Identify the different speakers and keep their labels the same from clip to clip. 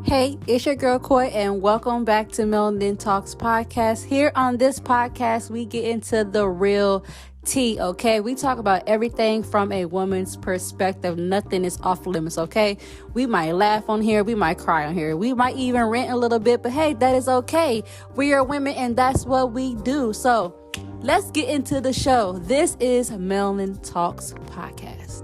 Speaker 1: Hey, it's your girl Koi, and welcome back to Melanin Talks podcast. Here on this podcast, we get into the real tea, okay? We talk about everything from a woman's perspective. Nothing is off limits, okay? We might laugh on here, we might cry on here, we might even rant a little bit, but hey, that is okay. We are women, and that's what we do. So let's get into the show. This is Melanin Talks podcast.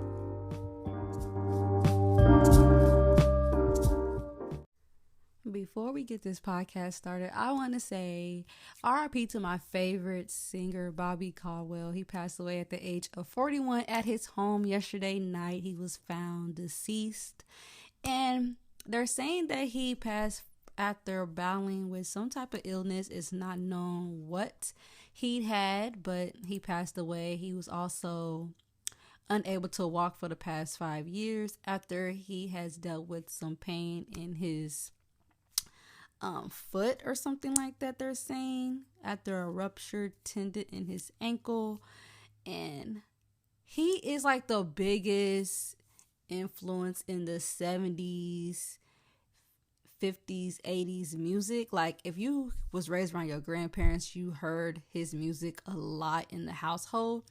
Speaker 1: Before we get this podcast started, I want to say RIP to my favorite singer, Bobby Caldwell. He passed away at the age of 41 at his home yesterday night. He was found deceased, and they're saying that he passed after battling with some type of illness. It's not known what he had, but he passed away. He was also unable to walk for the past 5 years after he has dealt with some pain in his foot or something like that, they're saying, after a ruptured tendon in his ankle. And he is like the biggest influence in the 70s, 50s, 80s music. Like, if you was raised around your grandparents, you heard his music a lot in the household.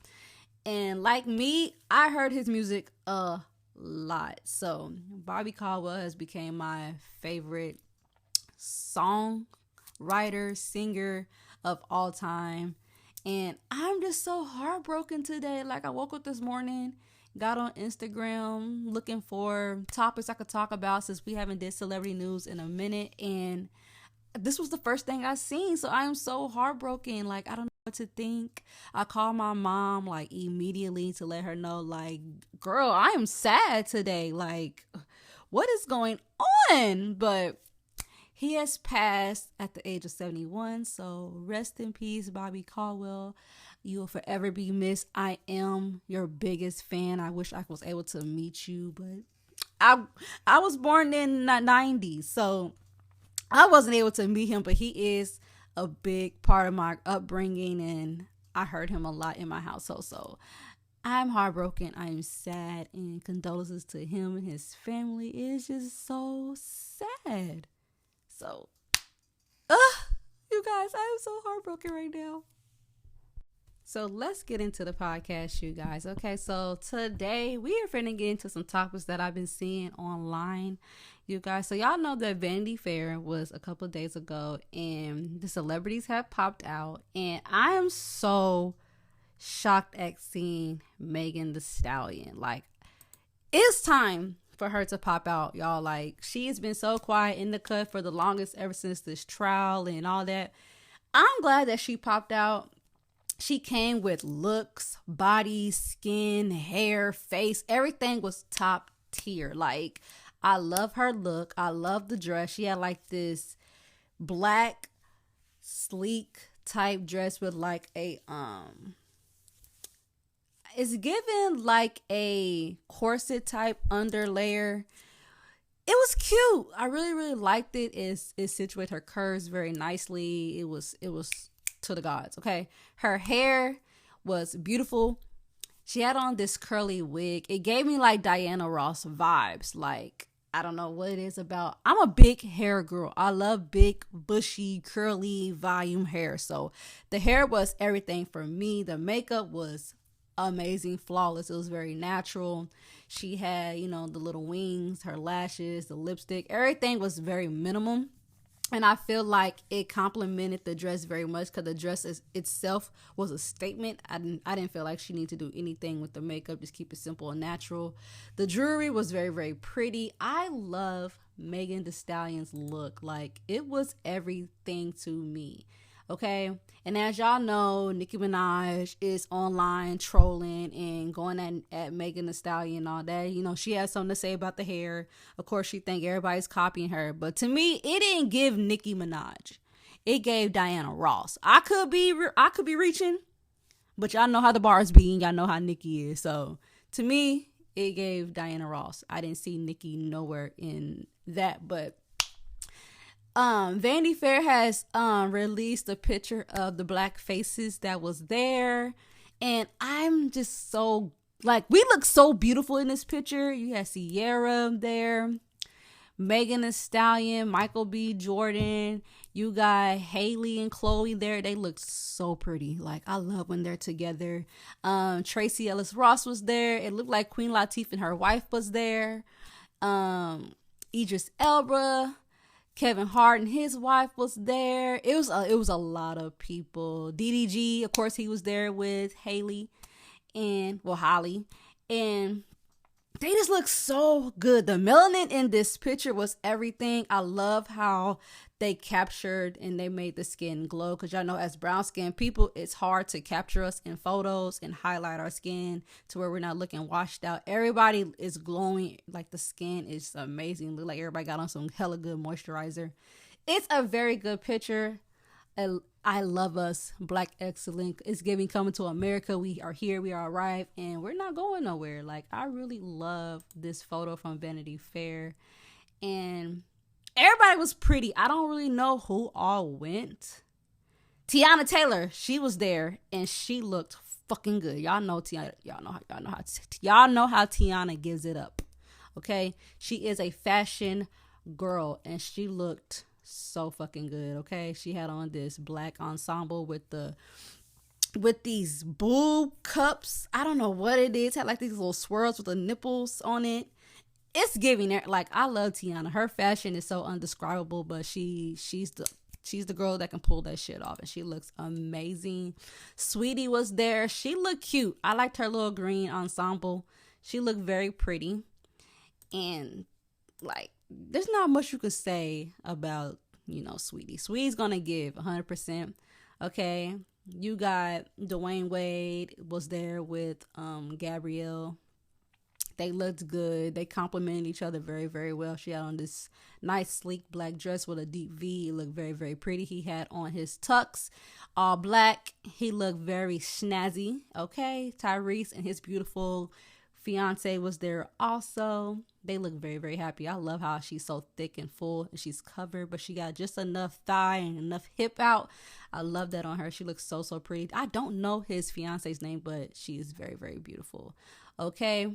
Speaker 1: And like me, I heard his music a lot. So Bobby Caldwell has become my favorite songwriter, singer of all time. And I'm just so heartbroken today. Like, I woke up this morning, got on Instagram looking for topics I could talk about since we haven't did celebrity news in a minute, and this was the first thing I seen. So I am so heartbroken. Like, I don't know what to think. I called my mom like immediately to let her know, like, girl, I am sad today. Like, what is going on? But he has passed at the age of 71, so rest in peace, Bobby Caldwell. You will forever be missed. I am your biggest fan. I wish I was able to meet you, but I was born in the 90s, so I wasn't able to meet him, but he is a big part of my upbringing, and I heard him a lot in my household, so I'm heartbroken. I am sad, and condolences to him and his family. It's just so sad. So, you guys, I am so heartbroken right now. So let's get into the podcast, you guys. Okay, so today we are finna get into some topics that I've been seeing online, you guys. So y'all know that Vanity Fair was a couple of days ago, and the celebrities have popped out, and I am so shocked at seeing Megan Thee Stallion. Like, it's time for her to pop out, y'all. Like, she has been so quiet in the cut for the longest, ever since this trial and all that. I'm glad that she popped out. She came with looks, body, skin, hair, face. Everything was top tier. Like, I love her look. I love the dress. She had like this black, sleek type dress with like a it's given like a corset type underlayer. It was cute. I really liked it. It situated her curves very nicely. It was to the gods. Okay, her hair was beautiful. She had on this curly wig. It gave me like Diana Ross vibes. Like, I don't know what it is about. I'm a big hair girl. I love big, bushy, curly, volume hair. So the hair was everything for me. The makeup was amazing, flawless. It was very natural. She had, the little wings, her lashes, the lipstick. Everything was very minimal. And I feel like it complemented the dress very much, because the dress itself was a statement. I didn't feel like she needed to do anything with the makeup. Just keep it simple and natural. The jewelry was very, very pretty. I love Megan Thee Stallion's look. Like, it was everything to me. Okay, and as y'all know, Nicki Minaj is online trolling and going at Megan Thee Stallion and all that. She has something to say about the hair. Of course, she think everybody's copying her, but to me, it didn't give Nicki Minaj. It gave Diana Ross. I could be reaching, but y'all know how the bars be, and y'all know how Nicki is. So to me, it gave Diana Ross. I didn't see Nicki nowhere in that, but Vanity Fair has released a picture of the black faces that was there, and I'm just so, like, we look so beautiful in this picture. You had Sierra there, Megan Thee Stallion, Michael B. Jordan. You got Haley and Chloe there. They look so pretty. Like, I love when they're together. Tracy Ellis Ross was there. It looked like Queen Latifah and her wife was there. Idris Elba, Kevin Hart and his wife was there. It was a lot of people. DDG, of course, he was there with Haley and Holly, and they just look so good. The melanin in this picture was everything. I love how they captured and they made the skin glow, because y'all know, as brown skin people, it's hard to capture us in photos and highlight our skin to where we're not looking washed out. Everybody is glowing. Like, the skin is amazing. Look like everybody got on some hella good moisturizer. It's a very good picture. I love us. Black excellence. It's giving Coming to America. We are here. We are arrived, and we're not going nowhere. Like, I really love this photo from Vanity Fair, and everybody was pretty. I don't really know who all went. Tiana Taylor, she was there, and she looked fucking good. Y'all know Tiana. Y'all know how Tiana gives it up. Okay, she is a fashion girl, and she looked so fucking good. Okay, she had on this black ensemble with these boob cups. I don't know what it is. Had like these little swirls with the nipples on it. It's giving it. Like, I love Tiana. Her fashion is so undescribable, but she's the girl that can pull that shit off, and she looks amazing. Sweetie was there. She looked cute. I liked her little green ensemble. She looked very pretty, and like, there's not much you could say about, Sweetie. Sweetie's gonna give 100%. Okay, you got Dwayne Wade was there with Gabrielle. They looked good. They complimented each other very, very well. She had on this nice, sleek black dress with a deep V. It looked very, very pretty. He had on his tux, all black. He looked very snazzy. Okay, Tyrese and his beautiful fiance was there also. They look very, very happy. I love how she's so thick and full, and she's covered, but she got just enough thigh and enough hip out. I love that on her. She looks so, so pretty. I don't know his fiance's name, but she is very, very beautiful. Okay,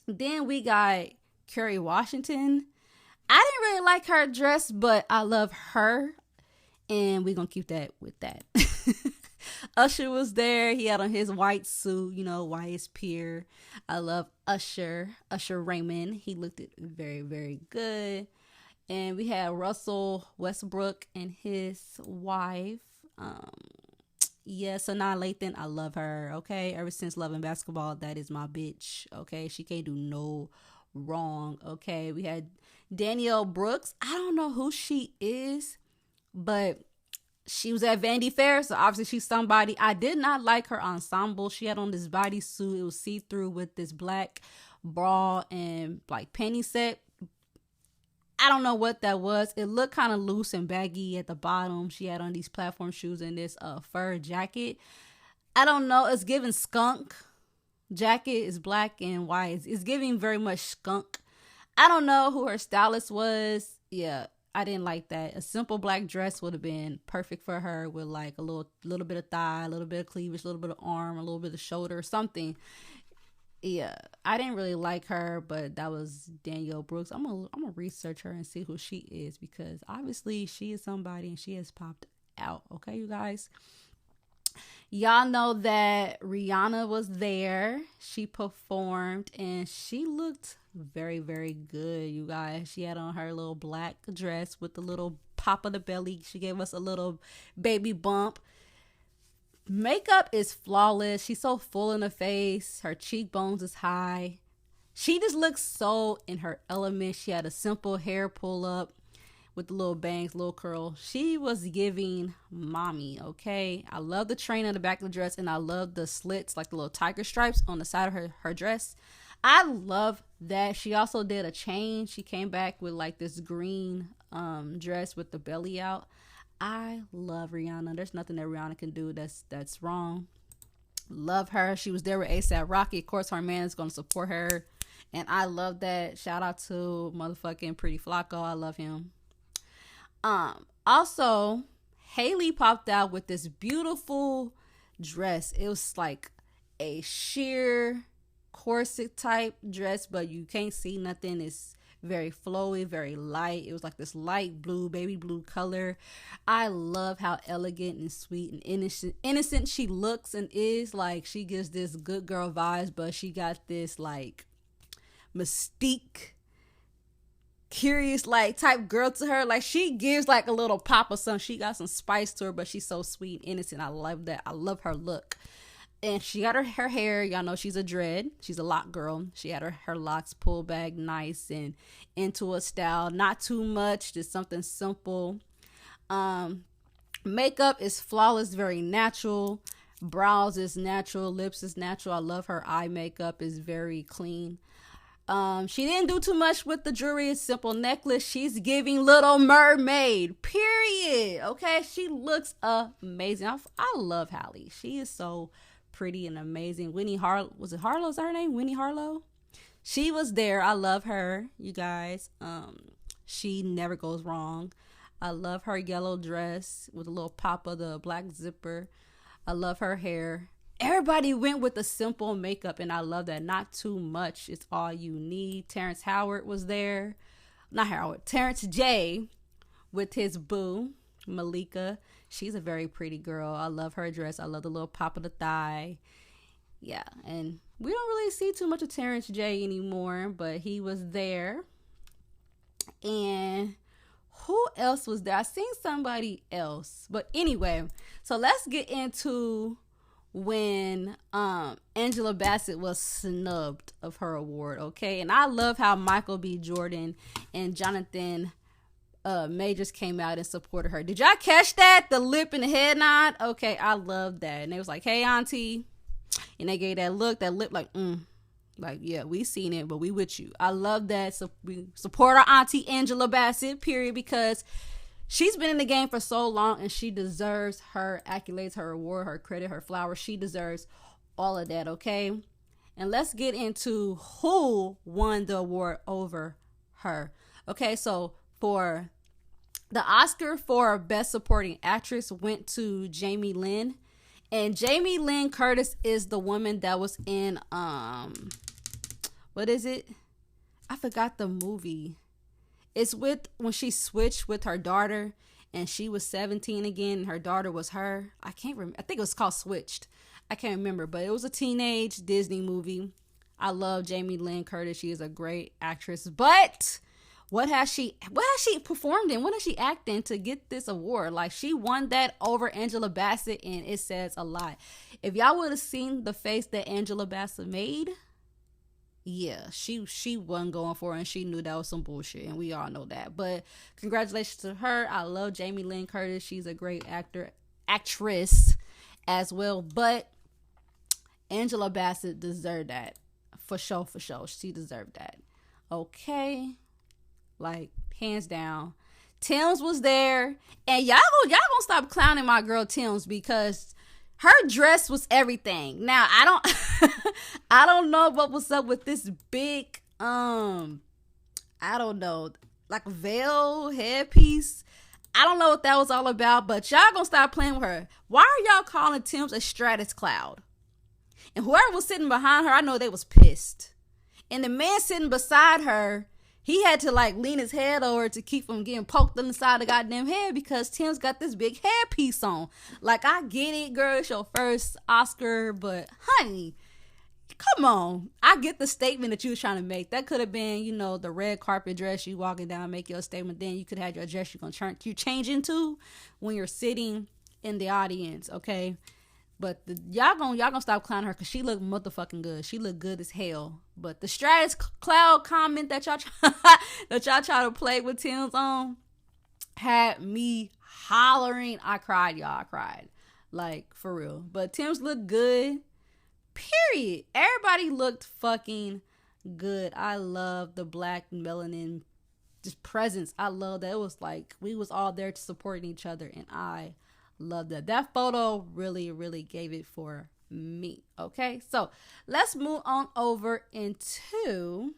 Speaker 1: then we got Kerry Washington. I didn't really like her dress, but I love her, and we're gonna keep that with that. Usher was there. He had on his white suit, white as pear. I love Usher Raymond. He looked it very, very good. And we had Russell Westbrook and his wife. Sanaa Lathan. I love her. Okay, ever since Love and Basketball, that is my bitch. Okay, she can't do no wrong. Okay, we had Danielle Brooks. I don't know who she is, but she was at Vanity Fair, so obviously she's somebody. I did not like her ensemble. She had on this bodysuit. It was see-through with this black bra and like panty set. I don't know what that was. It looked kind of loose and baggy at the bottom. She had on these platform shoes and this fur jacket. I don't know. It's giving skunk. Jacket is black and white. It's giving very much skunk. I don't know who her stylist was. Yeah, I didn't like that. A simple black dress would have been perfect for her, with like a little bit of thigh, a little bit of cleavage, a little bit of arm, a little bit of shoulder, something. Yeah, I didn't really like her, but that was Danielle Brooks. I'm gonna research her and see who she is, because obviously she is somebody and she has popped out. Okay, you guys. Y'all know that Rihanna was there. She performed and she looked very, very good, you guys. She had on her little black dress with the little pop of the belly. She gave us a little baby bump. Makeup is flawless. She's so full in the face. Her cheekbones is high. She just looks so in her element. She had a simple hair pull up with the little bangs, little curl. She was giving mommy, okay? I love the train on the back of the dress, and I love the slits, like the little tiger stripes on the side of her dress. I love that. She also did a chain. She came back with like this green dress with the belly out. I love Rihanna. There's nothing that Rihanna can do that's wrong. Love her. She was there with A$AP Rocky. Of course, her man is going to support her, and I love that. Shout out to motherfucking Pretty Flacco. I love him. Also, Haley popped out with this beautiful dress. It was like a sheer corset type dress, but you can't see nothing. It's very flowy, very light. It was like this light blue, baby blue color. I love how elegant and sweet and innocent she looks and is. Like, she gives this good girl vibes, but she got this like mystique, curious like type girl to her. Like, she gives like a little pop of something. She got some spice to her, but she's so sweet and innocent. I love that. I love her look. And she got her hair, y'all know she's a dread. She's a lock girl. She had her locks pulled back nice and into a style. Not too much, just something simple. Makeup is flawless, very natural. Brows is natural. Lips is natural. I love her eye makeup. Is very clean. She didn't do too much with the jewelry. It's simple necklace. She's giving Little Mermaid, period. Okay, she looks amazing. I love Halle. She is so pretty and amazing. Winnie Harlow, was it Harlow? Is that her name? Winnie Harlow? She was there. I love her, you guys. She never goes wrong. I love her yellow dress with a little pop of the black zipper. I love her hair. Everybody went with the simple makeup, and I love that. Not too much. It's all you need. Terrence Howard was there. Not Howard. Terrence J with his boo, Malika. She's a very pretty girl. I love her dress. I love the little pop of the thigh. Yeah, and we don't really see too much of Terrence J anymore, but he was there. And who else was there? I seen somebody else. But anyway, so let's get into when Angela Bassett was snubbed of her award, okay? And I love how Michael B. Jordan and Jonathan Majors came out and supported her. Did y'all catch that? The lip and the head nod? Okay, I love that. And they was like, hey, auntie. And they gave that look, that lip like, like, yeah, we seen it, but we with you. I love that. So we support our auntie Angela Bassett, period, because she's been in the game for so long and she deserves her accolades, her award, her credit, her flowers. She deserves all of that, okay? And let's get into who won the award over her. Okay, so for the Oscar for Best Supporting Actress went to Jamie Lynn. And Jamie Lynn Curtis is the woman that was in, what is it? I forgot the movie. It's with when she switched with her daughter and she was 17 again and her daughter was her. I can't remember. I think it was called Switched. I can't remember, but it was a teenage Disney movie. I love Jamie Lynn Curtis. She is a great actress. But what has she performed in? What has she acted in to get this award? Like, she won that over Angela Bassett, and it says a lot. If y'all would have seen the face that Angela Bassett made, yeah, she wasn't going for it, and she knew that was some bullshit, and we all know that. But congratulations to her. I love Jamie Lynn Curtis. She's a great actress as well. But Angela Bassett deserved that. For sure. She deserved that. Okay. Like, hands down. Tim's was there. And y'all gonna stop clowning my girl Tim's, because her dress was everything. Now, I don't know what was up with this big, I don't know, like veil headpiece. I don't know what that was all about, but y'all gonna stop playing with her. Why are y'all calling Tim's a Stratus Cloud? And whoever was sitting behind her, I know they was pissed. And the man sitting beside her, he had to like lean his head over to keep from getting poked on the side of the goddamn head, because Tim's got this big headpiece on. Like, I get it, girl, it's your first Oscar, but honey, come on. I get the statement that you was trying to make. That could have been, the red carpet dress you walking down, make your statement. Then you could have your dress you change into when you're sitting in the audience, okay? But y'all gonna stop clowning her, because she looked motherfucking good. She looked good as hell. But the Stratus Cloud comment that y'all try to play with Tim's on had me hollering. I cried, y'all. I cried. Like, for real. But Tim's looked good. Period. Everybody looked fucking good. I love the black melanin just presence. I love that. It was like we was all there to support each other, and I love that. That photo really, really gave it for me. Okay, so let's move on over into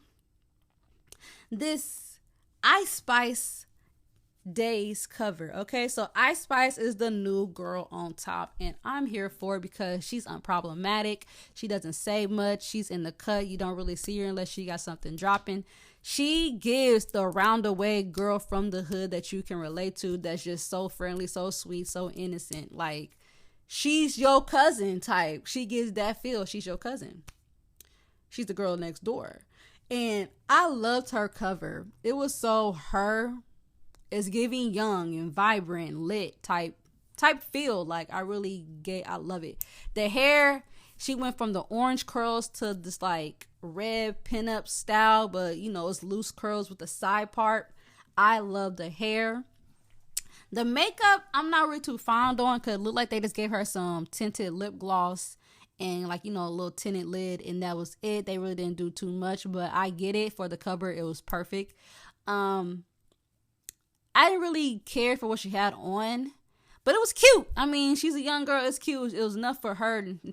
Speaker 1: this Ice Spice Day's cover. Okay, so Ice Spice is the new girl on top, and I'm here for it because she's unproblematic. She doesn't say much. She's in the cut. You don't really see her unless she got something dropping. She gives the roundaway girl from the hood that you can relate to, that's just so friendly, so sweet, so innocent. Like, she's your cousin type. She gives that feel. She's your cousin. She's the girl next door. And I loved her cover. It was so her. It's giving young and vibrant, lit type feel. Like, I love it. The hair, she went from the orange curls to this like red pinup style, but you know, it's loose curls with the side part. I love the hair. The makeup, I'm not really too fond on because it looked like they just gave her some tinted lip gloss and like, you know, a little tinted lid, and that was it. They really didn't do too much, but I get it. For the cover, it was perfect. I didn't really care for what she had on, but it was cute. I mean, she's a young girl. It's cute. It was enough for her. The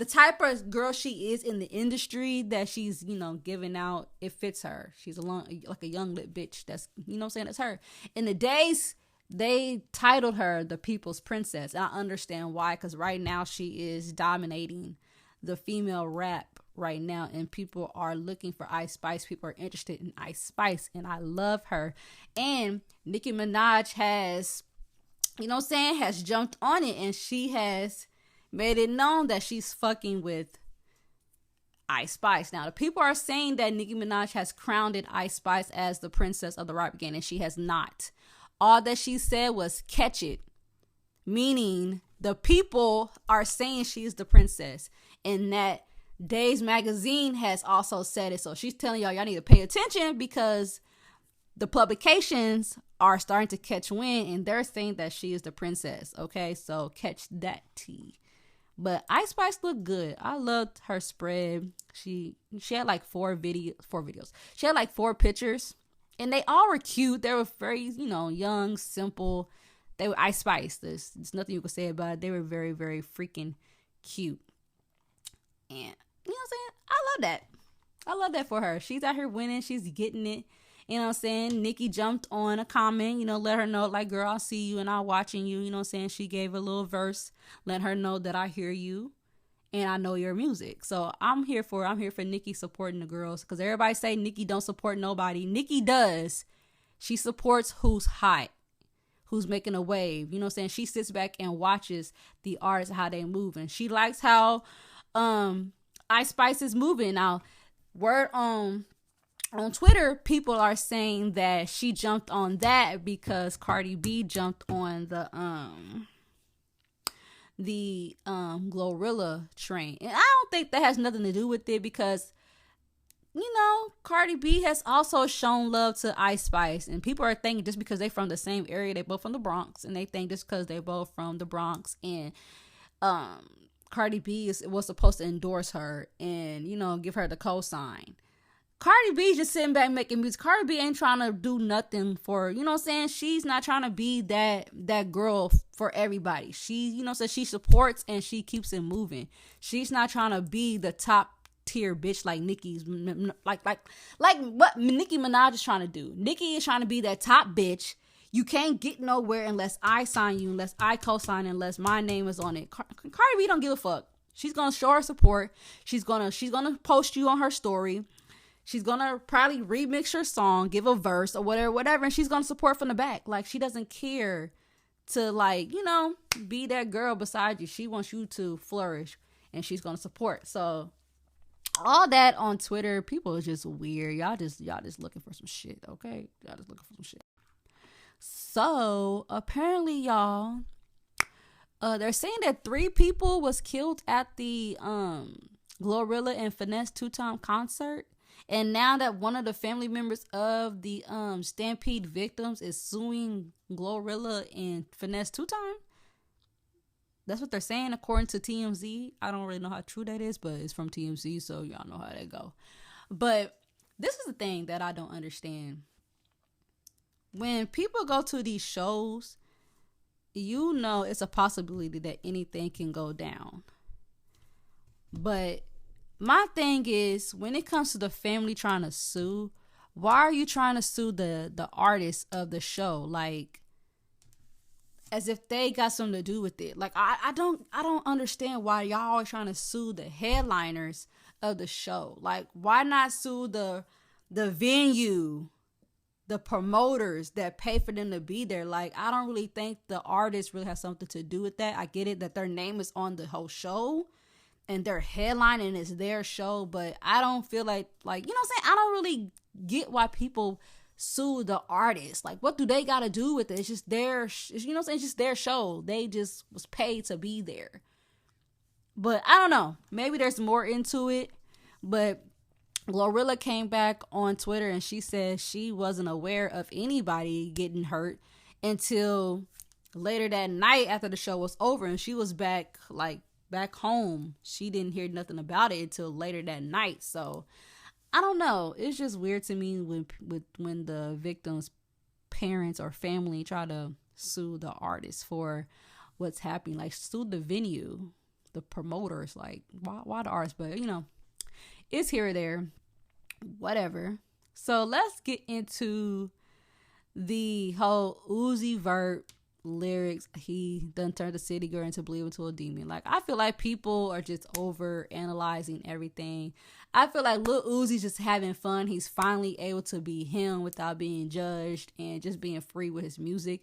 Speaker 1: type of girl she is in the industry that she's, you know, giving out. It fits her. She's like a young lit bitch. That's, you know what I'm saying? That's her. In the days, they titled her the People's Princess. And I understand why, because right now she is dominating the female rap right now, and people are looking for Ice Spice. People are interested in Ice Spice, and I love her. And Nicki Minaj has, you know what I'm saying, has jumped on it, and she has made it known that she's fucking with Ice Spice. Now, the people are saying that Nicki Minaj has crowned Ice Spice as the princess of the rap game, and she has not. All that she said was catch it, meaning the people are saying she's the princess, and that Days Magazine has also said it. So she's telling y'all need to pay attention because the publications are starting to catch wind, and they're saying that she is the princess. Okay, so catch that tea. But Ice Spice looked good. I loved her spread. She had like four videos. She had like 4 pictures, and they all were cute. They were very, you know, young, simple. They were Ice Spice. There's nothing you can say about it. They were very, very freaking cute. And you know what I'm saying? I love that for her. She's out here winning. She's getting it. You know what I'm saying? Nicki jumped on a comment, you know, let her know, like, girl, I see you and I'm watching you. You know what I'm saying? She gave a little verse, let her know that I hear you and I know your music. So I'm here for Nicki supporting the girls, because everybody say Nicki don't support nobody. Nicki does. She supports who's hot, who's making a wave. You know what I'm saying? She sits back and watches the artists, how they move, and she likes how Ice Spice is moving. Now, word on Twitter, people are saying that she jumped on that because Cardi B jumped on the Glorilla train. And I don't think that has nothing to do with it, because, you know, Cardi B has also shown love to Ice Spice, and people are thinking just because they from the same area, they both from the Bronx, and they think just because they both from the Bronx and Cardi B was supposed to endorse her and, you know, give her the cosign. Cardi B just sitting back making music. Cardi B ain't trying to do nothing for, you know what I'm saying? She's not trying to be that girl for everybody. She, you know, so she supports and she keeps it moving. She's not trying to be the top tier bitch like Nicki's, like what Nicki Minaj is trying to do. Nicki is trying to be that top bitch. You can't get nowhere unless I sign you, unless I co-sign, unless my name is on it. Cardi B don't give a fuck. She's gonna show her support. She's gonna post you on her story. She's gonna probably remix your song, give a verse or whatever, and she's gonna support from the back. Like, she doesn't care to, like, you know, be that girl beside you. She wants you to flourish, and she's gonna support. So all that on Twitter, people is just weird. Y'all just looking for some shit, okay? Y'all just looking for some shit. So apparently, y'all, they're saying that 3 people was killed at the Glorilla and Finesse 2-time concert. And now that one of the family members of the Stampede victims is suing Glorilla and Finesse 2-time. That's what they're saying according to TMZ. I don't really know how true that is, but it's from TMZ, so y'all know how that go. But this is the thing that I don't understand. When people go to these shows, you know it's a possibility that anything can go down. But my thing is, when it comes to the family trying to sue, why are you trying to sue the artists of the show? Like, as if they got something to do with it. Like, I don't understand why y'all always trying to sue the headliners of the show. Like, why not sue the venue, the promoters that pay for them to be there? Like, I don't really think the artists really have something to do with that. I get it that their name is on the whole show and they're headlining, it's their show, but I don't feel like, you know what I'm saying? I don't really get why people sue the artist. Like, what do they got to do with it? It's just their, you know what I'm saying? It's just their show. They just was paid to be there. But I don't know. Maybe there's more into it. But Glorilla came back on Twitter and she said she wasn't aware of anybody getting hurt until later that night after the show was over, and she was back home. She didn't hear nothing about it until later that night. So I don't know. It's just weird to me when the victim's parents or family try to sue the artist for what's happening. Like, sue the venue, the promoters. Like, why the artist? But, you know, it's here or there. Whatever. So let's get into the whole Uzi Vert lyrics. He done turned the city girl into believe into a demon. Like, I feel like people are just over analyzing everything. I feel like Lil Uzi's just having fun. He's finally able to be him without being judged and just being free with his music.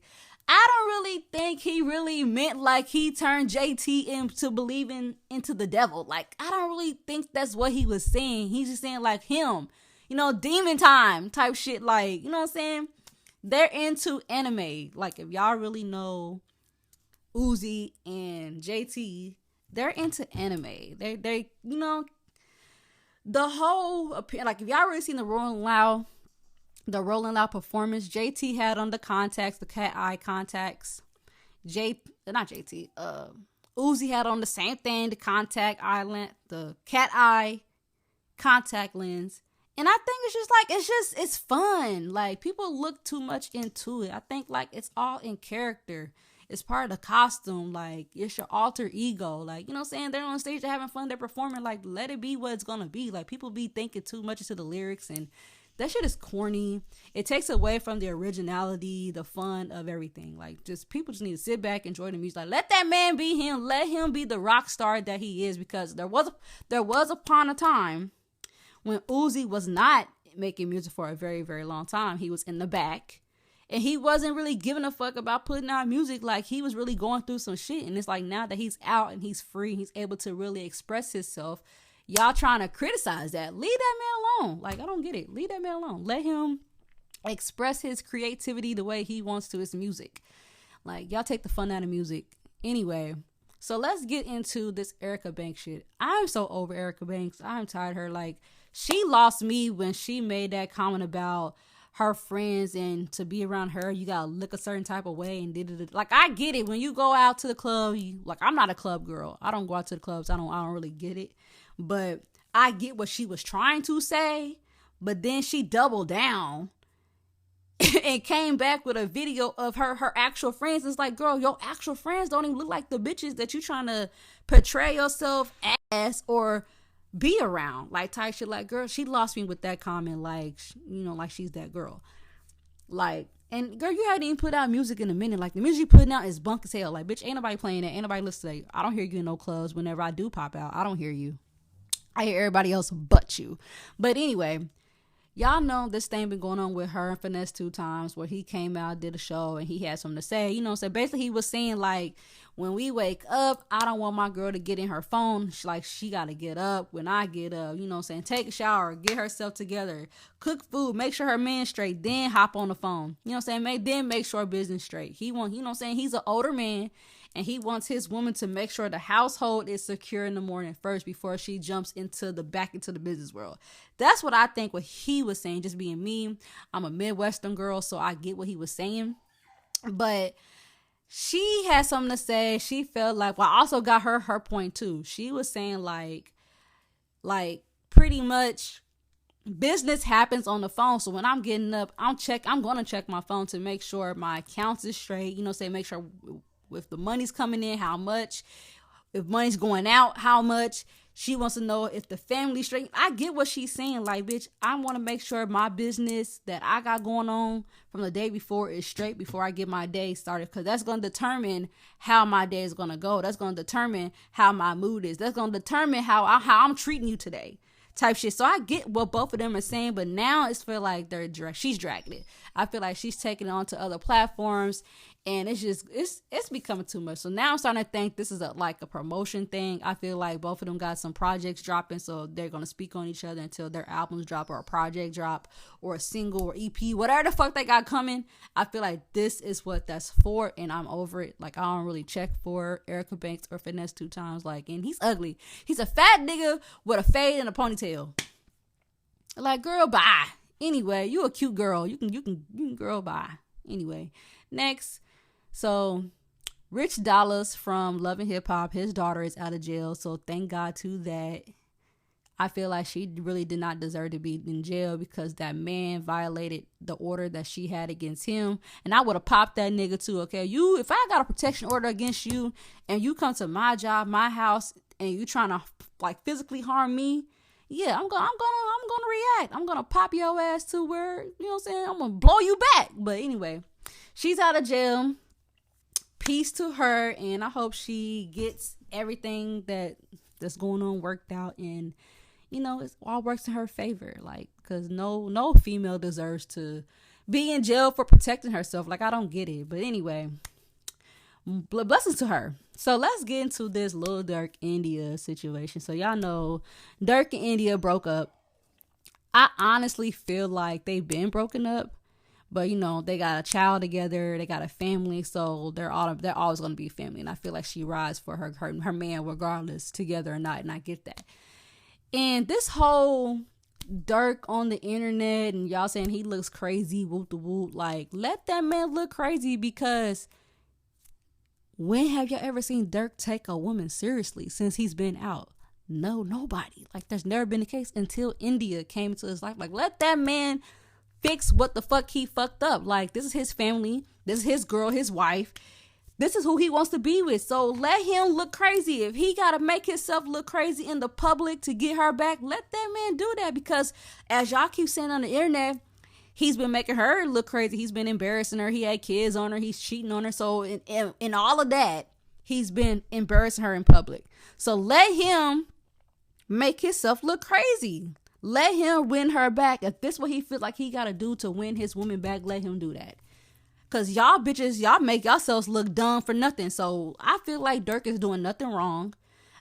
Speaker 1: I don't really think he really meant like he turned JT into believing into the devil. Like, I don't really think that's what he was saying. He's just saying like him, you know, demon time type shit. Like, you know what I'm saying? They're into anime. Like, if y'all really know Uzi and JT, they're into anime. They you know, the whole, like, if y'all really seen the Rolling Loud performance, JT had on the contacts, the cat eye contacts. Uzi had on the same thing, the the cat eye contact lens. And I think it's just like, it's fun. Like, people look too much into it. I think like it's all in character. It's part of the costume. Like, it's your alter ego. Like, you know what I'm saying? They're on stage, they're having fun, they're performing. Like, let it be what it's gonna be. Like, people be thinking too much into the lyrics, and that shit is corny. It takes away from the originality, the fun of everything. Like, just people just need to sit back, enjoy the music. Like, let that man be him. Let him be the rock star that he is, because there was upon a time when Uzi was not making music for a very, very long time. He was in the back, and he wasn't really giving a fuck about putting out music. Like, he was really going through some shit. And it's like, now that he's out and he's free, he's able to really express himself, y'all trying to criticize that. Leave that man alone. Like, I don't get it. Leave that man alone. Let him express his creativity the way he wants to his music. Like, y'all take the fun out of music. Anyway, so let's get into this Erica Banks shit. I'm so over Erica Banks. I'm tired of her. Like, she lost me when she made that comment about her friends, and to be around her, you gotta look a certain type of way, and did it. Like, I get it. When you go out to the club, like, I'm not a club girl. I don't go out to the clubs. I don't really get it. But I get what she was trying to say. But then she doubled down and came back with a video of her actual friends. It's like, girl, your actual friends don't even look like the bitches that you trying to portray yourself as or be around. Like, type shit. Like, girl, she lost me with that comment. Like, you know, like she's that girl. Like, and girl, you hadn't even put out music in a minute. Like, the music you putting out is bunk as hell. Like, bitch, ain't nobody playing that. Ain't nobody listening. I don't hear you in no clubs. Whenever I do pop out, I don't hear you. I hear everybody else but you. But anyway, y'all know this thing been going on with her and Finesse 2 Times, where he came out, did a show, and he had something to say. You know, so basically he was saying, like, when we wake up, I don't want my girl to get in her phone. She got to get up when I get up. You know what I'm saying? Take a shower, get herself together, cook food, make sure her man's straight, then hop on the phone. You know what I'm saying? Then make sure business straight. He want, you know what I'm saying? He's an older man, and he wants his woman to make sure the household is secure in the morning first before she jumps back into the business world. That's what I think what he was saying, just being me. I'm a Midwestern girl, so I get what he was saying. But she had something to say. She felt like, well, I also got her point too. She was saying like pretty much business happens on the phone. So when I'm getting up, I'm going to check my phone to make sure my accounts is straight. You know, say make sure if the money's coming in, how much, if money's going out, how much. She wants to know if the family's straight. I get what she's saying. Like, bitch, I want to make sure my business that I got going on from the day before is straight before I get my day started. Because that's going to determine how my day is going to go. That's going to determine how my mood is. That's going to determine how I'm treating you today. Type shit. So I get what both of them are saying, but now it's feel like she's dragging it. I feel like she's taking it onto other platforms, and it's becoming too much. So now I'm starting to think this is like a promotion thing. I feel like both of them got some projects dropping, so they're gonna speak on each other until their albums drop or a project drop or a single or EP, whatever the fuck they got coming. I feel like this is what that's for, and I'm over it. Like, I don't really check for Erica Banks or Finesse 2 Times. Like, and he's ugly. He's a fat nigga with a fade and a ponytail. Like, girl, bye. Anyway, you a cute girl. You can girl, bye. Anyway, next. So, Rich Dollaz from Love and Hip Hop, his daughter is out of jail. So, thank God to that. I feel like she really did not deserve to be in jail because that man violated the order that she had against him. And I would have popped that nigga too, okay? If I got a protection order against you and you come to my job, my house, and you trying to like physically harm me, yeah, I'm gonna react. I'm gonna pop your ass to where, you know what I'm saying? I'm gonna blow you back. But anyway, she's out of jail. Peace to her, and I hope she gets everything that's going on worked out, and you know, it all works in her favor. Like, cause no female deserves to be in jail for protecting herself. Like, I don't get it. But anyway, blessings to her. So let's get into this Lil Durk India situation. So y'all know Durk and India broke up. I honestly feel like they've been broken up, but you know, they got a child together, they got a family, so they're always going to be a family. And I feel like she rides for her man regardless, together or not, and I get that. And this whole Durk on the internet and y'all saying he looks crazy, whoop the whoop, like, let that man look crazy, because when have y'all ever seen Durk take a woman seriously since he's been out? No, nobody. Like, there's never been a case until India came into his life. Like, let that man fix what the fuck he fucked up. Like, this is his family. This is his girl, his wife. This is who he wants to be with. So let him look crazy. If he got to make himself look crazy in the public to get her back, let that man do that. Because as y'all keep saying on the internet, he's been making her look crazy. He's been embarrassing her. He had kids on her. He's cheating on her. So in all of that, he's been embarrassing her in public. So let him make himself look crazy. Let him win her back. If this is what he feels like he got to do to win his woman back, let him do that. Because y'all bitches, y'all make yourselves look dumb for nothing. So I feel like Durk is doing nothing wrong.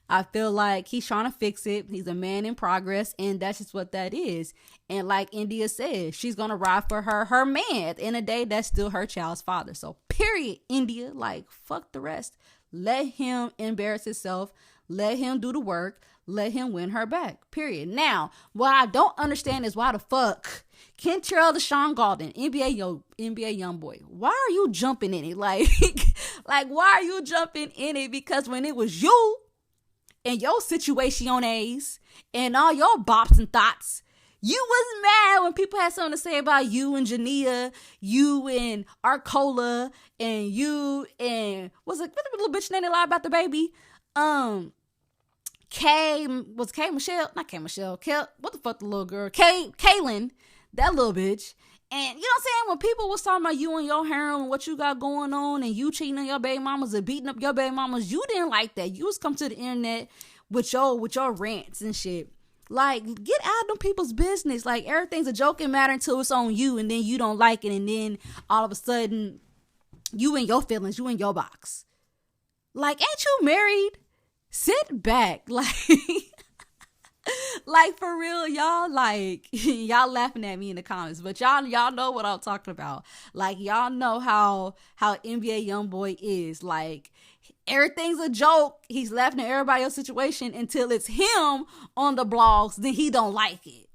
Speaker 1: I feel like he's trying to fix it. He's a man in progress, and that's just what that is. And like India said, she's going to ride for her man. At the end of the day, that's still her child's father. So period, India, like, fuck the rest. Let him embarrass himself. Let him do the work. Let him win her back. Period. Now, what I don't understand is why the fuck Kentrell Deshaun Golden, NBA YoungBoy, why are you jumping in it? Like, why are you jumping in it? Because when it was you and your situaciones and all your bops and thoughts, you was mad when people had something to say about you and Jania, you and Arcola, and you and what's the little bitch name that lied about the baby? What the fuck, the little girl? Kaylin, that little bitch. And you know what I'm saying? When people was talking about you and your harem and what you got going on and you cheating on your baby mamas and beating up your baby mamas, you didn't like that. You was come to the internet with your rants and shit. Like, get out of them people's business. Like, everything's a joking matter until it's on you, and then you don't like it, and then all of a sudden, you in your feelings, you in your box. Like, ain't you married? Sit back. Like, for real, y'all, like, y'all laughing at me in the comments, but y'all know what I'm talking about. Like, y'all know how NBA YoungBoy is. Like, everything's a joke. He's laughing at everybody else's situation until it's him on the blogs. Then he don't like it.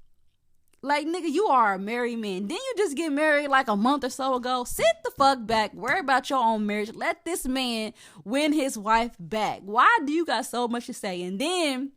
Speaker 1: Like, nigga, you are a married man. Didn't you just get married like a month or so ago? Sit the fuck back. Worry about your own marriage. Let this man win his wife back. Why do you got so much to say? And then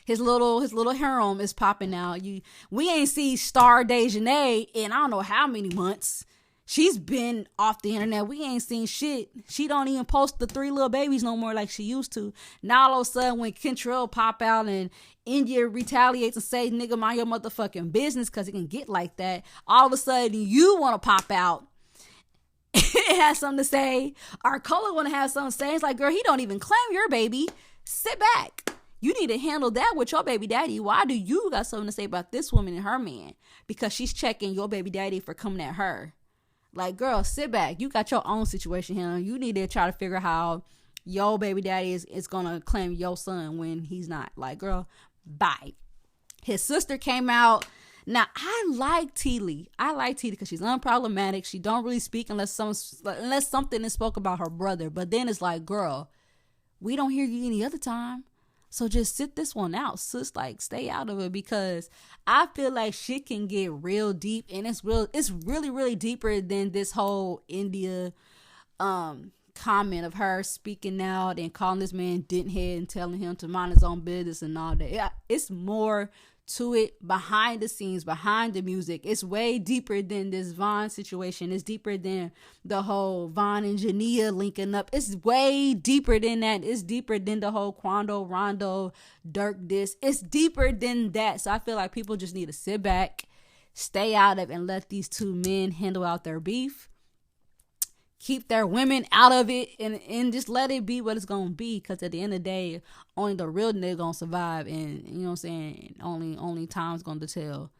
Speaker 1: his little harem is popping out. We ain't see Star Dejanay in I don't know how many months. She's been off the internet. We ain't seen shit. She don't even post the 3 little babies no more like she used to. Now all of a sudden when Kentrell pop out and India retaliates and say, nigga, mind your motherfucking business, because it can get like that. All of a sudden you want to pop out. It has something to say. Arcola want to have something to say. It's like, girl, he don't even claim your baby. Sit back. You need to handle that with your baby daddy. Why do you got something to say about this woman and her man? Because she's checking your baby daddy for coming at her. Like, girl, sit back. You got your own situation here. You need to try to figure out how your baby daddy is going to claim your son when he's not. Like, girl, bye. His sister came out. Now, I like T. Lee. I like T. Lee because she's unproblematic. She don't really speak unless something is spoke about her brother. But then it's like, girl, we don't hear you any other time. So just sit this one out, sis. Like, stay out of it, because I feel like shit can get real deep, and it's really, really deeper than this whole India comment of her speaking out and calling this man dinthead and telling him to mind his own business and all that. Yeah, it's more to it behind the scenes, behind the music. It's way deeper than this Von situation. It's deeper than the whole Von and Jania linking up. It's way deeper than that. It's deeper than the whole Quando, Rondo, Dirk diss. It's deeper than that. So I feel like people just need to sit back, stay out of it, and let these two men handle out their beef. Keep their women out of it, and just let it be what it's gonna be, because at the end of the day, only the real nigga gonna survive, and you know what I'm saying, only time's gonna tell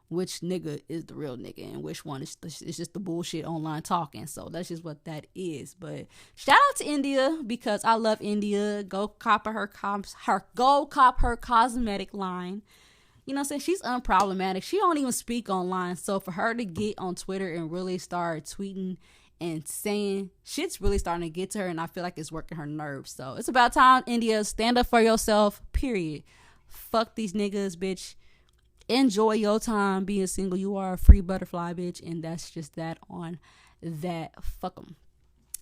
Speaker 1: which nigga is the real nigga and which one is it's just the bullshit online talking. So that's just what that is. But shout out to India, because I love India. Go cop her cosmetic line. You know what I'm saying? She's unproblematic. She don't even speak online. So for her to get on Twitter and really start tweeting and saying shit's really starting to get to her, and I feel like it's working her nerves. So it's about time, India, stand up for yourself, period. Fuck these niggas, bitch. Enjoy your time being single. You are a free butterfly, bitch, and that's just that on that. Fuck them.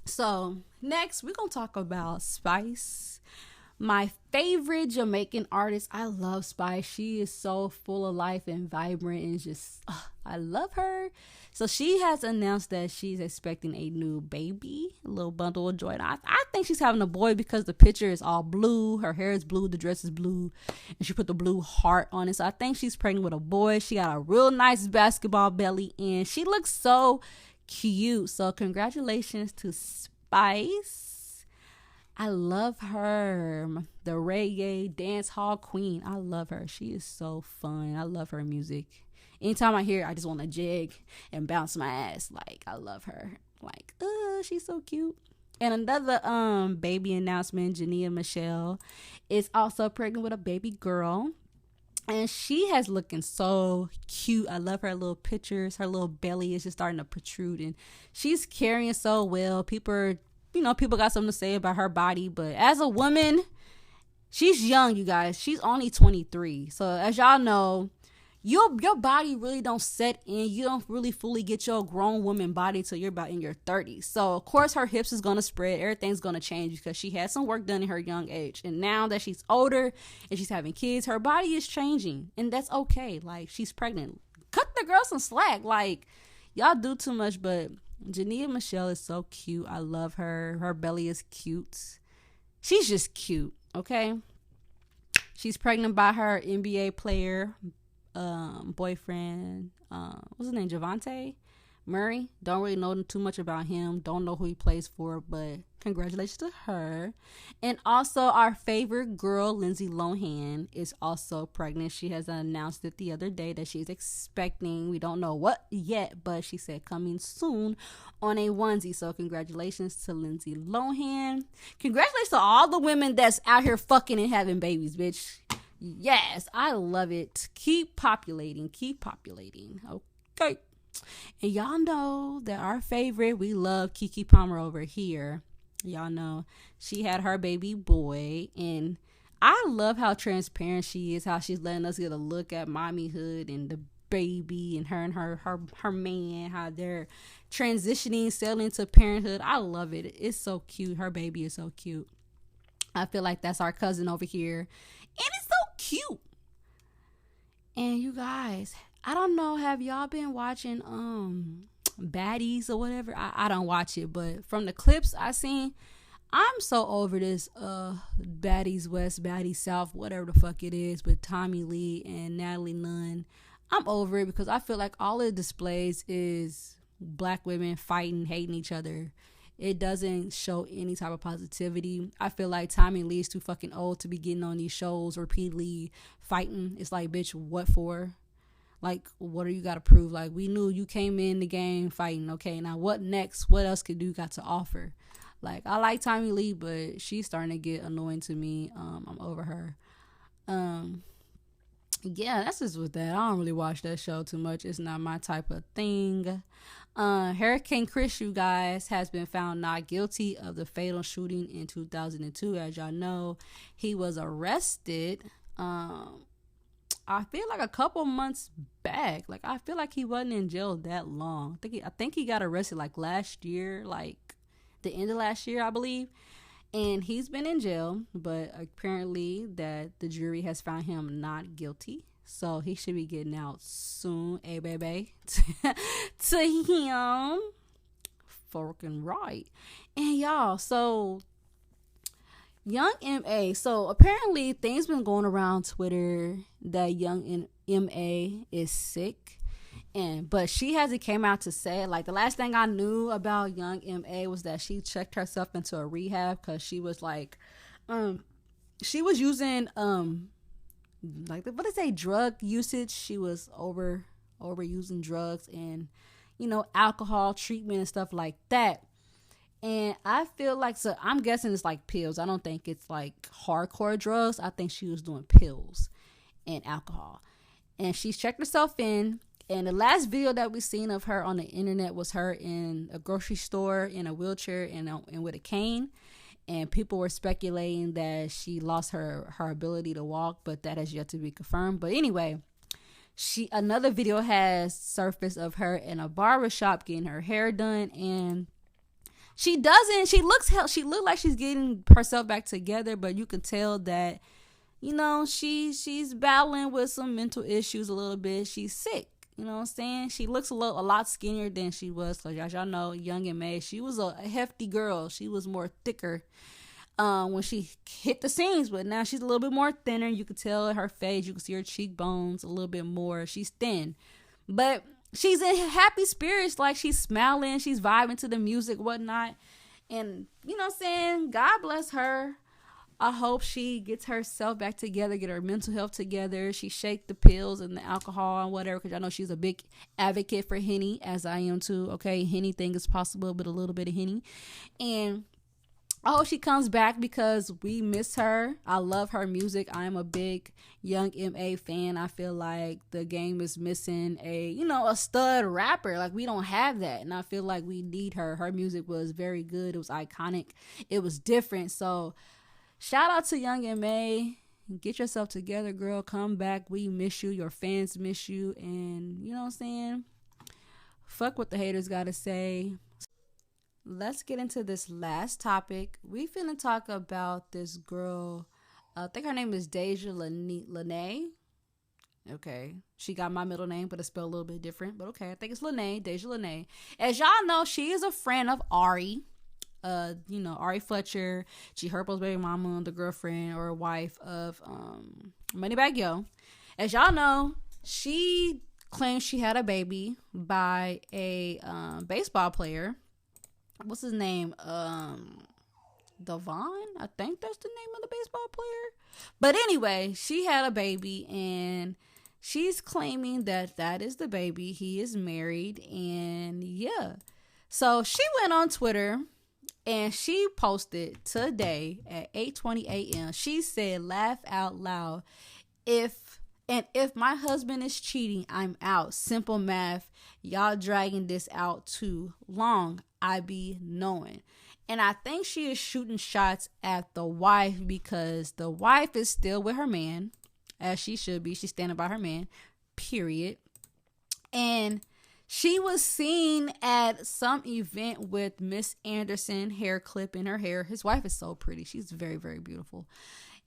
Speaker 1: So next we're gonna talk about Spice, my favorite Jamaican artist. I love Spice. She is so full of life and vibrant, and just I love her. So she has announced that she's expecting a new baby, a little bundle of joy. I think she's having a boy, because the picture is all blue. Her hair is blue. The dress is blue. And she put the blue heart on it. So I think she's pregnant with a boy. She got a real nice basketball belly, and she looks so cute. So congratulations to Spice. I love her. The reggae dance hall queen. I love her. She is so fun. I love her music. Anytime I hear it, I just want to jig and bounce my ass. Like, I love her. Like, she's so cute. And another baby announcement, Jania Michelle is also pregnant with a baby girl. And she has looking so cute. I love her little pictures. Her little belly is just starting to protrude, and she's carrying so well. People got something to say about her body, but as a woman, she's young, you guys. She's only 23. So as y'all know, your body really don't set in. You don't really fully get your grown woman body till you're about in your 30s. So of course her hips is gonna spread. Everything's gonna change, because she had some work done in her young age, and now that she's older and she's having kids, her body is changing, and that's okay. Like, she's pregnant. Cut the girl some slack. Like, y'all do too much. But Jania Michelle is so cute. I love her. Her belly is cute. She's just cute. Okay. She's pregnant by her NBA player boyfriend, what's his name, Javante Murray. Don't really know too much about him. Don't know who he plays for, but congratulations to her. And also our favorite girl, Lindsay Lohan, is also pregnant. She has announced it the other day that she's expecting, we don't know what yet, but she said coming soon on a onesie. So congratulations to Lindsay Lohan. Congratulations to all the women that's out here fucking and having babies, bitch. Yes, I love it. Keep populating. Okay. And y'all know that our favorite, we love Keke Palmer over here. Y'all know she had her baby boy, and I love how transparent she is, how she's letting us get a look at mommyhood and the baby and her man, how they're transitioning, settling to parenthood. I love it. It's so cute. Her baby is so cute. I feel like that's our cousin over here, and it's so cute. And you guys, I don't know, have y'all been watching Baddies or whatever. I don't watch it, but from the clips I seen, I'm so over this Baddies West, Baddies South, whatever the fuck it is, with Tommy Lee and Natalie Nunn. I'm over it because I feel like all it displays is black women fighting, hating each other. It doesn't show any type of positivity. I feel like Tommy Lee is too fucking old to be getting on these shows repeatedly fighting. It's like, bitch, what for? Like, what do you got to prove? Like, we knew you came in the game fighting. Okay, now what next? What else could you got to offer? Like, I like Tommy Lee, but she's starting to get annoying to me. I'm over her. Yeah, that's just with that. I don't really watch that show too much. It's not my type of thing. Hurricane Chris, you guys, has been found not guilty of the fatal shooting in 2002. As y'all know, he was arrested. I feel like a couple months back. Like, I feel like he wasn't in jail that long. I think he got arrested like last year, like the end of last year, I believe. And he's been in jail, but apparently that the jury has found him not guilty. So he should be getting out soon, baby. To him. Fucking right. And y'all, so Young M.A. So apparently things been going around Twitter that Young M.A. is sick. But she hasn't came out to say it. Like, the last thing I knew about Young M.A. was that she checked herself into a rehab because she was like, she was using like, what is it, drug usage. She was overusing drugs and, you know, alcohol treatment and stuff like that. And I feel like, so I'm guessing it's like pills. I don't think it's like hardcore drugs. I think she was doing pills and alcohol. And she's checked herself in. And the last video that we seen of her on the internet was her in a grocery store in a wheelchair and with a cane. And people were speculating that she lost her ability to walk, but that has yet to be confirmed. But anyway, another video has surfaced of her in a barbershop getting her hair done, and she looks like she's getting herself back together, but you can tell that, you know, she's battling with some mental issues a little bit. She's sick. You know what I'm saying? She looks a lot skinnier than she was. Because as y'all know, Young M.A., she was a hefty girl. She was more thicker when she hit the scenes. But now she's a little bit more thinner. You can tell her face. You can see her cheekbones a little bit more. She's thin. But she's in happy spirits. Like, she's smiling. She's vibing to the music, whatnot. And, you know what I'm saying? God bless her. I hope she gets herself back together, get her mental health together. She shake the pills and the alcohol and whatever, because I know she's a big advocate for Henny, as I am too. Okay, anything is possible, but a little bit of Henny. And I hope she comes back because we miss her. I love her music. I am a big Young M.A. fan. I feel like the game is missing a stud rapper. Like, we don't have that. And I feel like we need her. Her music was very good. It was iconic. It was different. So shout out to Young M.A. Get yourself together, girl. Come back. We miss you. Your fans miss you. And you know what I'm saying? Fuck what the haters got to say. Let's get into this last topic. We finna talk about this girl. I think her name is Deja Lene. Okay. She got my middle name, but it's spelled a little bit different. But okay, I think it's Lene. Deja Lene. As y'all know, she is a friend of Ari. Ari Fletcher, G Herbo's baby mama, the girlfriend or wife of Moneybagg Yo. As y'all know, she claims she had a baby by a baseball player. What's his name? Devon? I think that's the name of the baseball player. But anyway, she had a baby and she's claiming that is the baby. He is married, and yeah. So she went on Twitter and she posted today at 8:20 a.m. She said, laugh out loud. If my husband is cheating, I'm out. Simple math. Y'all dragging this out too long. I be knowing. And I think she is shooting shots at the wife because the wife is still with her man, as she should be. She's standing by her man, period. And she was seen at some event with Miss Anderson, hair clip in her hair. His wife is so pretty. She's very, very beautiful.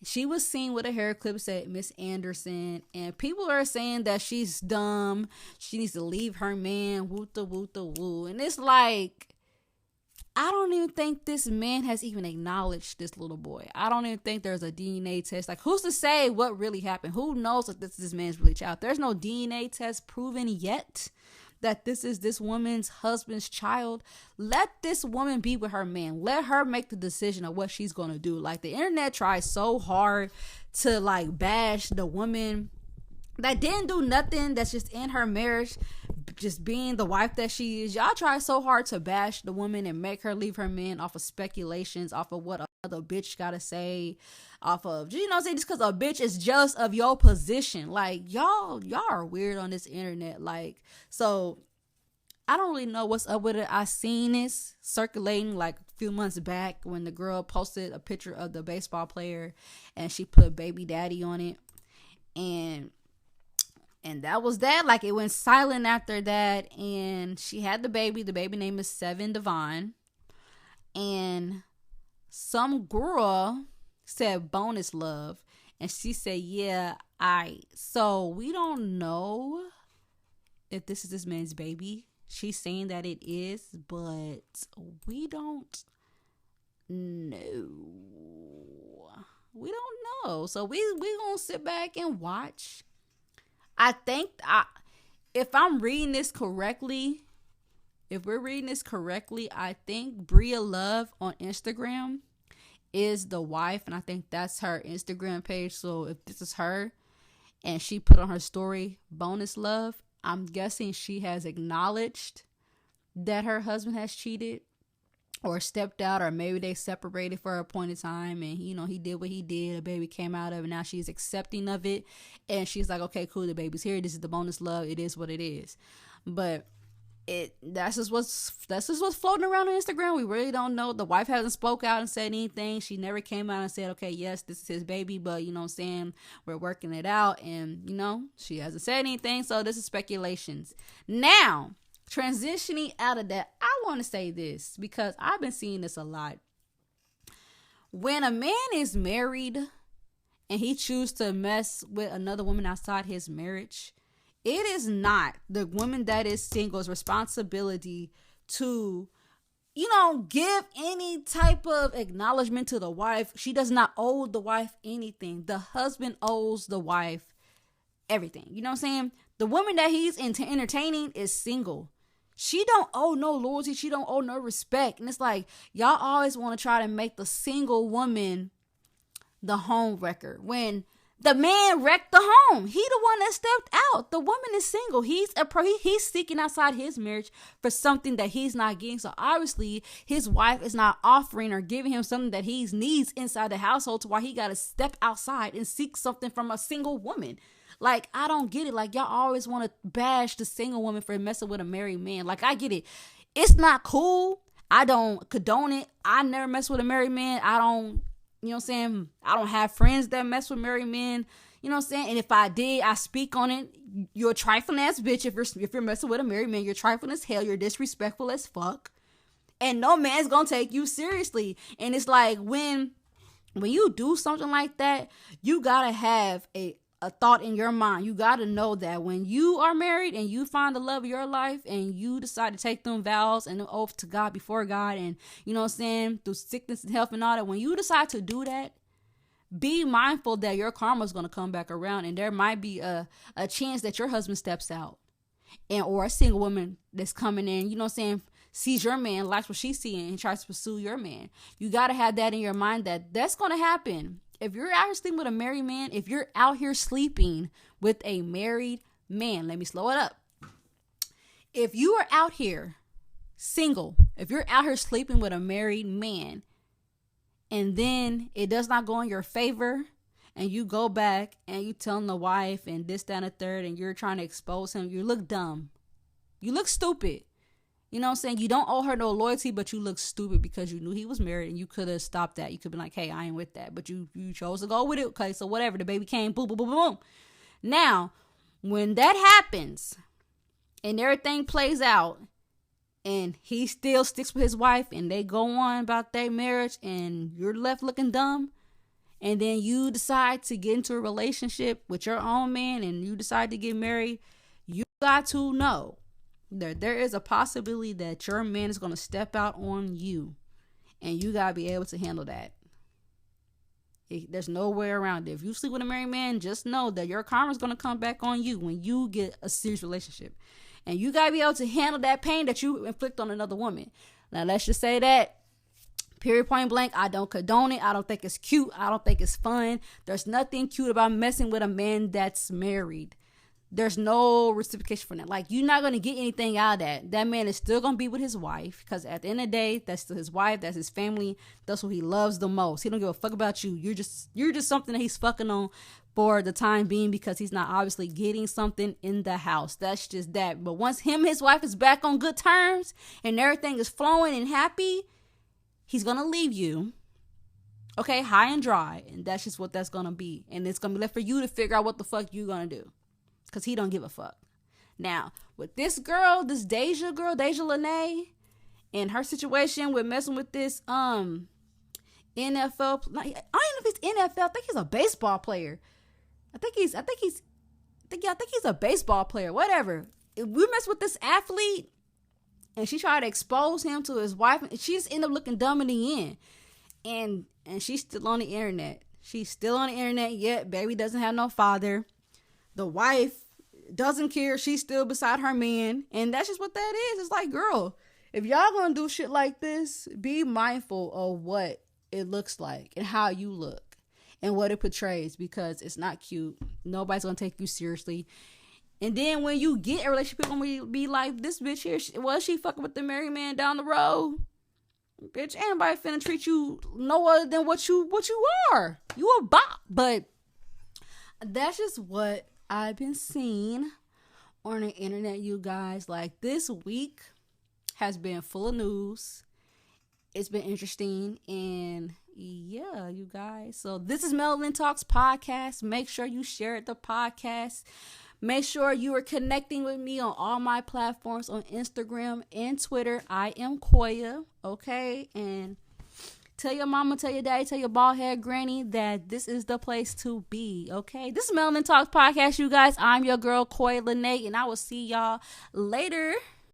Speaker 1: She was seen with a hair clip said Miss Anderson, and people are saying that she's dumb. She needs to leave her man. Woo the woo the woo. And it's like, I don't even think this man has even acknowledged this little boy. I don't even think there's a DNA test. Like, who's to say what really happened? Who knows if this man's really child? There's no DNA test proven yet that this is this woman's husband's child. Let this woman be with her man. Let her make the decision of what she's going to do. Like, the internet tries so hard to like bash the woman that didn't do nothing, that's just in her marriage, just being the wife that she is. Y'all try so hard to bash the woman and make her leave her man off of speculations, off of what other bitch gotta say, off of, you know what I'm saying, just because a bitch is jealous of your position. Like, y'all are weird on this internet. Like, so I don't really know what's up with it. I seen this circulating like a few months back when the girl posted a picture of the baseball player and she put baby daddy on it, and that was that. Like, it went silent after that, and she had the baby. The baby name is Seven Devon, and some girl said bonus love, and she said, yeah, so we don't know if this is this man's baby. She's saying that it is, but we don't know. We don't know. So we gonna sit back and watch. I think if I'm reading this correctly, if we're reading this correctly, I think Bria Love on Instagram is the wife, and I think that's her Instagram page. So if this is her and she put on her story bonus love, I'm guessing she has acknowledged that her husband has cheated or stepped out, or maybe they separated for a point in time and, you know, he did what he did, a baby came out of it, now she's accepting of it, and she's like, okay, cool, the baby's here, this is the bonus love, it is what it is. But that's just what's floating around on Instagram. We really don't know. The wife hasn't spoke out and said anything. She never came out and said, okay, yes, this is his baby, but, you know what I'm saying, we're working it out, and, you know, she hasn't said anything, so this is speculations. Now, transitioning out of that, I want to say this because I've been seeing this a lot. When a man is married and he chooses to mess with another woman outside his marriage, it is not the woman that is single's responsibility to, you know, give any type of acknowledgement to the wife. She does not owe the wife anything. The husband owes the wife everything. You know what I'm saying? The woman that he's entertaining is single. She don't owe no loyalty. She don't owe no respect. And it's like, y'all always want to try to make the single woman the home wrecker when the man wrecked the home. He the one that stepped out. The woman is single. He's seeking outside his marriage for something that he's not getting. So obviously his wife is not offering or giving him something that he needs inside the household, to why he got to step outside and seek something from a single woman. Like, I don't get it. Like, y'all always want to bash the single woman for messing with a married man. Like, I get it. It's not cool. I don't condone it. I never mess with a married man. I don't, you know what I'm saying? I don't have friends that mess with married men. You know what I'm saying? And if I did, I speak on it. You're a trifling ass bitch. If you're messing with a married man, you're trifling as hell. You're disrespectful as fuck. And no man's gonna take you seriously. And it's like, when you do something like that, you gotta have a thought in your mind. You got to know that when you are married and you find the love of your life and you decide to take them vows and an oath to God before God, and, you know what I'm saying, through sickness and health and all that, when you decide to do that, be mindful that your karma is going to come back around, and there might be a chance that your husband steps out, and or a single woman that's coming in, you know what I'm saying, sees your man, likes what she's seeing, and tries to pursue your man. You got to have that in your mind, that that's going to happen. If you're out here sleeping with a married man, if you're out here sleeping with a married man, let me slow it up. If you are out here single, if you're out here sleeping with a married man, and then it does not go in your favor, and you go back and you telling the wife and this, that, and the third, and you're trying to expose him, you look dumb. You look stupid. You know what I'm saying? You don't owe her no loyalty, but you look stupid because you knew he was married, and you could have stopped that. You could have been like, hey, I ain't with that. But you chose to go with it. Okay, so whatever. The baby came, boom, boom, boom, boom. Now, when that happens and everything plays out and he still sticks with his wife and they go on about their marriage and you're left looking dumb, and then you decide to get into a relationship with your own man and you decide to get married, you got to know that there is a possibility that your man is going to step out on you, and you got to be able to handle that. There's no way around it. If you sleep with a married man, just know that your karma is going to come back on you when you get a serious relationship. And you got to be able to handle that pain that you inflict on another woman. Now, let's just say that, period, point blank, I don't condone it. I don't think it's cute. I don't think it's fun. There's nothing cute about messing with a man that's married. There's no reciprocation for that. Like, you're not going to get anything out of that. That man is still going to be with his wife, because at the end of the day, that's still his wife. That's his family. That's what he loves the most. He don't give a fuck about you. You're just something that he's fucking on for the time being, because he's not obviously getting something in the house. That's just that. But once his wife is back on good terms and everything is flowing and happy, he's going to leave you. Okay, high and dry. And that's just what that's going to be. And it's going to be left for you to figure out what the fuck you're going to do. Because he don't give a fuck. Now, with this girl, this Deja Lene, and her situation with messing with this NFL, I don't know if he's NFL. I think he's a baseball player. I think he's a baseball player. Whatever. If we mess with this athlete, and she tried to expose him to his wife, and she just ended up looking dumb in the end. And she's still on the internet. She's still on the internet yet. Baby doesn't have no father. The wife doesn't care. She's still beside her man. And that's just what that is. It's like, girl, if y'all gonna do shit like this, be mindful of what it looks like and how you look and what it portrays, because it's not cute. Nobody's gonna take you seriously. And then when you get a relationship, people gonna be like, this bitch here, was she fucking with the married man down the road? Bitch, ain't nobody finna treat you no other than what you are. You a bop. But that's just what I've been seeing on the internet, you guys. Like, this week has been full of news. It's been interesting. And yeah, you guys. So this is Melanin Talks Podcast. Make sure you share the podcast. Make sure you are connecting with me on all my platforms on Instagram and Twitter. I am Koya. Okay. And tell your mama, tell your daddy, tell your bald head granny that this is the place to be, okay? This is Melanin Talks Podcast, you guys. I'm your girl, Koya Lene, and I will see y'all later.